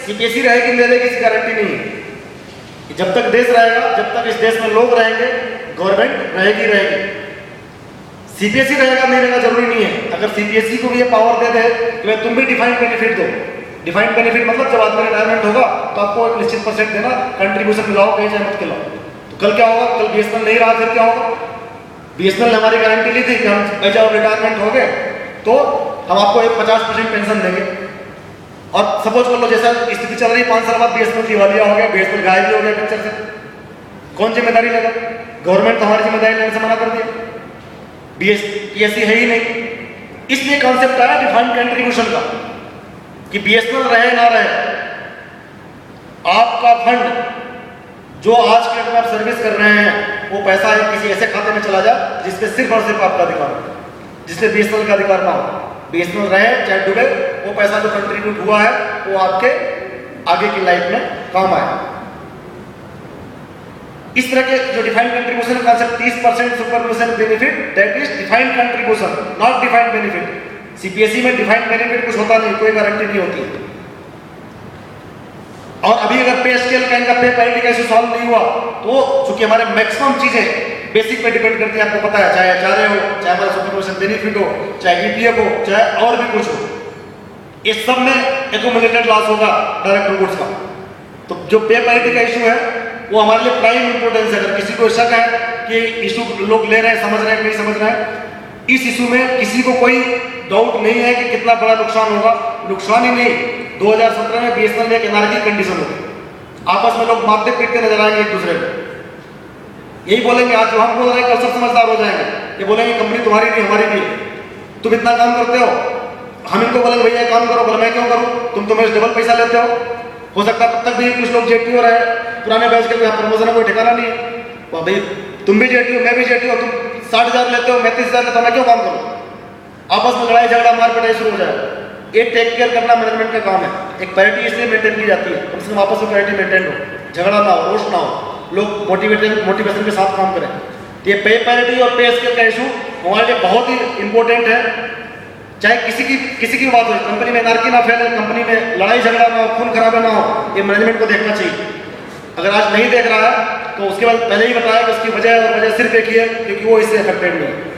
CPSE रहेगी नहीं रहेगी इसकी गारंटी नहीं है। जब तक देश रहेगा, जब तक इस देश में लोग रहेंगे, गवर्नमेंट रहेगी रहेगी। सीपीएसई रहेगा नहीं रहेगा जरूरी नहीं है। अगर सीपीएसई को भी ये पावर दे दे कि भाई तुम भी डिफाइंड बेनिफिट दो, डिफाइंड बेनिफिट मतलब जब आदमी रिटायरमेंट होगा तो आपको एक निश्चित % देना, कंट्रीब्यूशन मिलाओ कहीं चाहे मत खिलाओ। तो कल क्या होगा, कल बीएसएनएल नहीं रहा फिर क्या होगा? बीएसएनएल ने हमारी गारंटी ली थी कि हम भाई जब रिटायरमेंट हो गए तो हम आपको एक 50% पेंशन देंगे। और सपोज कर लो जैसा स्थिति चल रही, 5 साल बाद बीएसएनएल दिवालिया हो गया, बीएसएनएल गायब भी हो गया पिक्चर से, कौन जिम्मेदारी लेगा? गवर्नमेंट तो हमारी जिम्मेदारी लेने से मना कर दिया, बीएसपीएससी है ही नहीं। इसलिए कॉन्सेप्ट आया डिफाइंड कंट्रीब्यूशन का कि बीएसएनएल रहे ना रहे, आपका फंड जो आज के डेट में आप सर्विस कर रहे हैं वो पैसा है किसी ऐसे खाते में चला जाए जिसपे सिर्फ और सिर्फ आपका अधिकार हो, जिसमें बीएसएनएल का अधिकार ना हो। बीएसएनएल रहे चाहे डूबे, वो पैसा जो कंट्रीब्यूट हुआ है वो आपके आगे की लाइफ में काम आए। इस तरह के जो डिफाइंड कंट्रीब्यूशन कॉन्सेप्ट 30% सुपरब्यूशन benefit, that is defined contribution not defined benefit. CPSE में डिफाइंड बेनिफिट कुछ होता नहीं, कोई गारंटी नहीं होती। और अभी अगर पे स्केल का इनका पे पैरिटी का इशू सॉल्व नहीं हुआ तो चूंकि हमारे मैक्सिमम चीजें बेसिक पे डिपेंड करती है, आपको पता है, चाहे एचआरए हो, चाहे हमारा सुपरब्यूशन बेनिफिट हो, चाहे ईपीएफ हो, चाहे और भी कुछ हो, इस सब में एक्यूमुलेटेड लॉस होगा डायरेक्ट गुड्स का। तो जो पे पैरिटी का इशू है वो हमारे लिए प्राइम इंपोर्टेंस है। अगर किसी को शक है कि इशू लोग ले रहे हैं, समझ रहे हैं नहीं समझ रहे हैं, इस इशू में किसी को कोई डाउट नहीं है कि कितना बड़ा नुकसान होगा। नुकसान ही नहीं, 2017 में बीएसएनएल में एक एनार्की कंडीशन होगी, आपस में लोग मारते पीटते नजर आएंगे एक दूसरे को, यही बोलेंगे आज जो हम बोल रहे हैं कल सब समझदार हो जाएंगे, ये बोलेंगे कंपनी तुम्हारी नहीं हमारी भी, तुम इतना काम करते हो। हम इनको बोलेंगे भैया काम करो, बोले मैं क्यों करूं, तुम तो मेरे डबल पैसा लेते हो सकता है तब तक भी कुछ लोग जेटी हो रहे, पुराने बैच के यहाँ प्रमोशन है कोई ठिकाना नहीं है, भाई तुम भी जेटी हो मैं भी जेटी हो, तुम 60,000 लेते हो मैं 30,000 लेता हूं, मैं क्यों काम करूं? आपस में लड़ाई झगड़ा मार पिटाई शुरू हो जाए। ये टेक केयर करना मैनेजमेंट का काम है। एक पैरिटी इसलिए मेंटेन की जाती है, कम से कम आपस में पैरिटी मेंटेन हो, झगड़ा ना हो, रोष ना हो, लोग मोटिवेशन के साथ काम करें। तो ये पे पैरिटी और पे स्केल का इशू हमारे लिए बहुत ही इंपॉर्टेंट है। चाहे किसी की बात हो, कंपनी में एनार्की ना फैले, कंपनी में लड़ाई झगड़ा ना हो, खून खराबे ना हो, ये मैनेजमेंट को देखना चाहिए। अगर आज नहीं देख रहा है तो उसके बाद पहले ही बताया कि उसकी वजह सिर्फ एक ही है क्योंकि वो इससे अफेक्टेड नहीं है।